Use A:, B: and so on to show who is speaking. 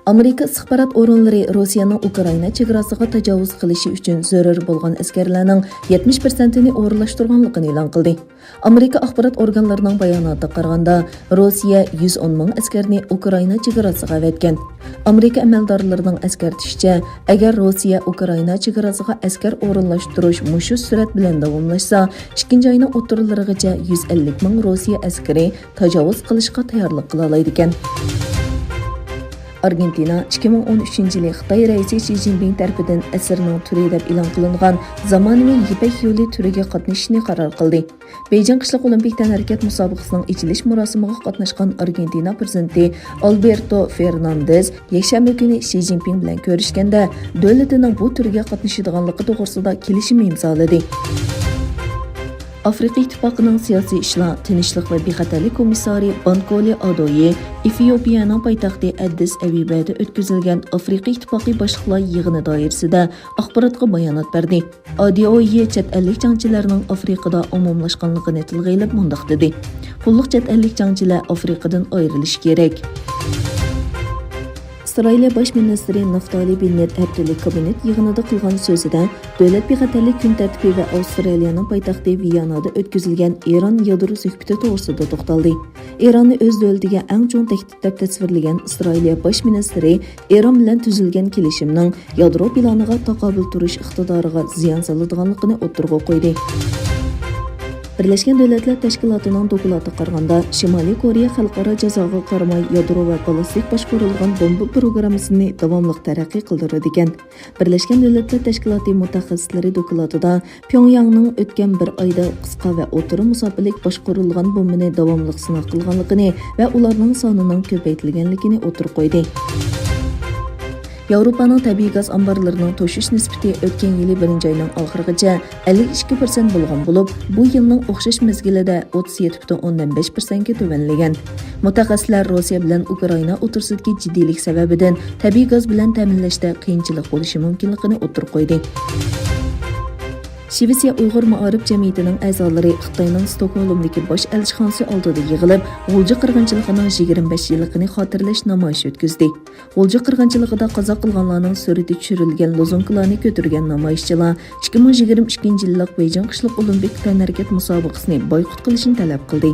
A: Amerika istihbarat organlari Rossiyaning Ukraina chegarasiga tajovuz qilishi uchun zarur bo'lgan askarlarning 70%ni o'rinlashtirganligini e'lon qildi. Amerika axborot organlarining bayonotiga qaraganda, Rossiya 110 ming askarni Ukraina chegarasiga avatgan. Amerika amaldorlarining eskartishicha, agar Rossiya Ukraina chegarasiga askar o'rinlashtirish mushu surat bilan davomlashsa, 2 oyning o'ttirlarigacha 150 ming Rossiya askari tajovuz qilishga tayyorlik qila oladi ekan. Argentina 2013-yili Xitoy raisi Xi Jinping tarafidan asrning turi deb e'lon qilingan zamonaviy Ipak yo'li turiga qatnashishni qaror qildi. Beijing qishloq olimpik tanharakat musobaqasining ochilish murosimiga qatnashgan Argentina prezidenti Alberto Fernandez yakshanba kuni Xi Jinping bilan ko'rishganda davlatining bu turiga qatnashadiganligi to'g'risida kelishim imzoladi. Afrika İttifaqının siyasi ishlar, tinchlik va bexatarlik komissari Bankole Adoye Efiopiyaning poytaxti Addis Abebada o'tkazilgan Afrika İttifaqi boshliqlar yig'ini doirasida axborotga bayonot berdi. Adoye chet ellik jangchilarning Afrikada umumlashganligini tilga olib mundaq dedi: "Pulliq chet ellik jangchilar Afrikadan ayrilishi kerak." İsrail Baş Ministri Naftali Bennett haftalık kabinet yig'inida qilgan so'zida davlat bexatarlik kun tartibi va Avstraliyaning poytaxti Viyanada o'tkazilgan Eron yadro suhbati to'g'risida to'xtaldi. Eronni o'z davlatiga eng chong tahdid deb tasvirlagan Isroil Bosh ministri Eron bilan tuzilgan kelishimning yadro planiga taqobil turish iqtidoriga ziyon soladiganligini o'ttirg'a qo'ydi. Birleşken Devletler Teşkilatı'nın doklatiga qaraganda, Shimoliy Koreya xalqaro jazoga qaramay yadro va ballistik boshqarilgan bomba programmasini davomli taraqqiy qildiradi ekan. Birleşken Devletler Teşkilatı mutaxassislari doklatida Pyongyangning o'tgan bir oyda qisqa va o'rta musofirlik boshqarilgan bombani davomli sinov qilganligini va ularning sonining ko'paytirilganligini o'tirib qo'ydi. Yevropaning tabiiy gaz omborlarining to'shish nisbati o'tgan yili 1-oyning oxirigacha 52% bo'lgan bo'lib, bu yilning o'xshash mezgilida 37,5% ga tuvanlagan. Mutaxassislar Rossiya bilan Ukraina o'tirsidagi jiddiylik sababidan tabiiy gaz bilan ta'minlashda qiyinchilik bo'lishi mumkinligini o'tirib qo'ydi. Shvetsiya Uyg'ur ma'arif jamiyatining a'zolari Xitoyning Stokgolmdagi bosh elchixonasi oldida yig'ilib, G'ulji qirg'inchiligining 25 yilligini xotirlash namoyishi o'tkazdi. G'ulji qirg'inchiligida qazo qilganlarning surati tushirilgan lozunkalarni ko'targan namoyishchilar 2022 yillik Beijing qishloq olimpik tanharakat musobaqasini boykot qilishni talab qildi.